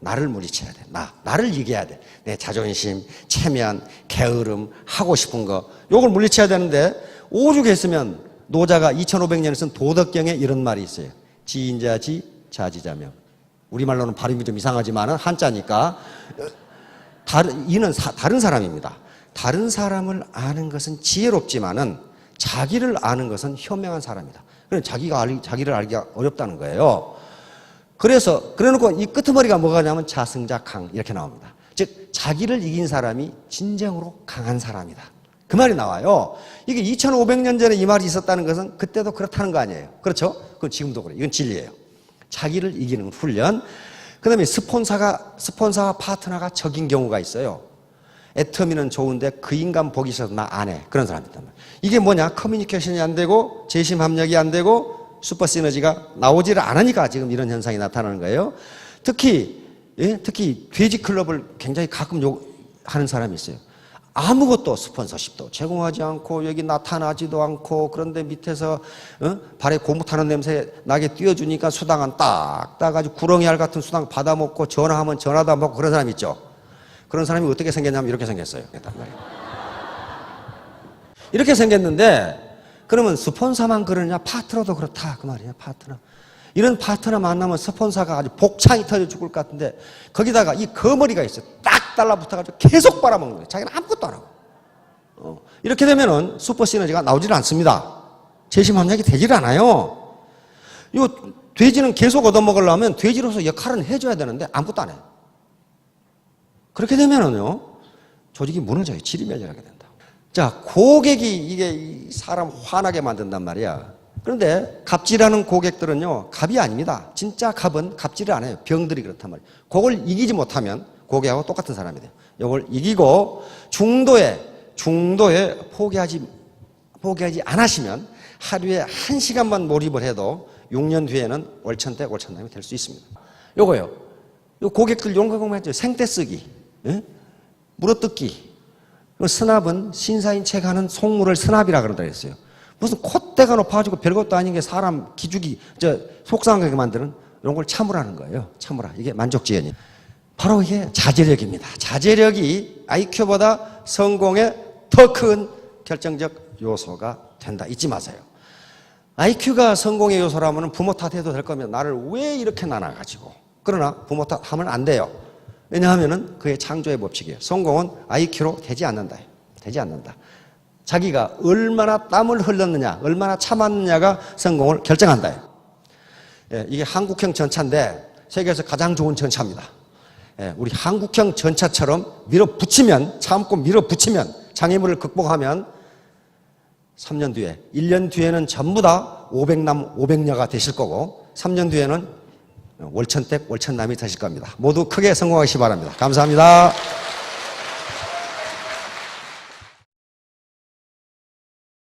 Speaker 1: 나를 물리쳐야 돼. 나를 이겨야 돼. 내 자존심, 체면, 게으름, 하고 싶은 거 요걸 물리쳐야 되는데 오죽했으면 노자가 2500년에 쓴 도덕경에 이런 말이 있어요. 지인자지 자지자명. 우리말로는 발음이 좀 이상하지만 한자니까 이는 다른 사람입니다. 다른 사람을 아는 것은 지혜롭지만은 자기를 아는 것은 현명한 사람이다. 그럼 자기를 알기가 어렵다는 거예요. 그래놓고 이 끄트머리가 뭐가냐면 자승자강 이렇게 나옵니다. 즉 자기를 이긴 사람이 진정으로 강한 사람이다. 그 말이 나와요. 이게 2500년 전에 이 말이 있었다는 것은 그때도 그렇다는 거 아니에요. 그렇죠? 그건 지금도 그래요. 이건 진리예요. 자기를 이기는 훈련. 그 다음에 스폰서와 파트너가 적인 경우가 있어요. 애터미는 좋은데 그 인간 보기 싫어서 나 안 해. 그런 사람이 있단 말이에요. 이게 뭐냐? 커뮤니케이션이 안 되고 재심 합력이 안 되고 슈퍼 시너지가 나오지를 않으니까 지금 이런 현상이 나타나는 거예요. 특히 돼지 클럽을 굉장히 가끔 하는 사람이 있어요. 아무것도 스폰서십도 제공하지 않고 여기 나타나지도 않고 그런데 밑에서 발에 고무 타는 냄새 나게 띄워주니까 수당은 딱 따가지고 구렁이 알 같은 수당 받아먹고 전화하면 전화도 안 받고 그런 사람 있죠. 그런 사람이 어떻게 생겼냐면 이렇게 생겼어요. 이렇게 생겼는데 그러면 스폰서만 그러냐? 파트너도 그렇다. 그 말이에요. 파트너. 이런 파트너 만나면 스폰서가 아주 복창이 터져 죽을 것 같은데 거기다가 이 거머리가 있어요. 딱 달라붙어가지고 계속 빨아먹는 거예요. 자기는 아무것도 안 하고. 이렇게 되면은 슈퍼 시너지가 나오질 않습니다. 재심합력이 되질 않아요. 이 돼지는 계속 얻어먹으려면 돼지로서 역할은 해줘야 되는데 아무것도 안 해요. 그렇게 되면은요, 조직이 무너져요. 질이 멸렬하게 된다. 자, 고객이 이게 사람 화나게 만든단 말이야. 그런데 갑질하는 고객들은요, 갑이 아닙니다. 진짜 갑은 갑질을 안 해요. 병들이 그렇단 말이에요. 그걸 이기지 못하면 고객하고 똑같은 사람이 돼요. 이걸 이기고 중도에 포기하지 안 하시면 하루에 1시간만 몰입을 해도 6년 뒤에는 월천대 월천남이 될 수 있습니다. 요거요. 요 고객들 용광공 했죠. 생떼 쓰기, 물어뜯기. 스납은 신사인 책 하는 속물을 스납이라 그런다 했어요. 무슨 콧대가 높아가지고 별것도 아닌 게 사람 기죽이 속상하게 만드는 이런 걸 참으라는 거예요. 참으라. 이게 만족지연이. 바로 이게 자제력입니다. 자제력이 IQ보다 성공에 더 큰 결정적 요소가 된다. 잊지 마세요. IQ가 성공의 요소라면 부모 탓해도 될 거면 나를 왜 이렇게 나눠가지고. 그러나 부모 탓하면 안 돼요. 왜냐하면 그의 창조의 법칙이에요. 성공은 IQ로 되지 않는다. 되지 않는다. 자기가 얼마나 땀을 흘렸느냐, 얼마나 참았느냐가 성공을 결정한다. 이게 한국형 전차인데 세계에서 가장 좋은 전차입니다. 우리 한국형 전차처럼 참고 밀어붙이면 장애물을 극복하면 3년 뒤에, 1년 뒤에는 전부 다 500남 500녀가 되실 거고 3년 뒤에는 월천댁 월천남이 되실 겁니다. 모두 크게 성공하시기 바랍니다. 감사합니다.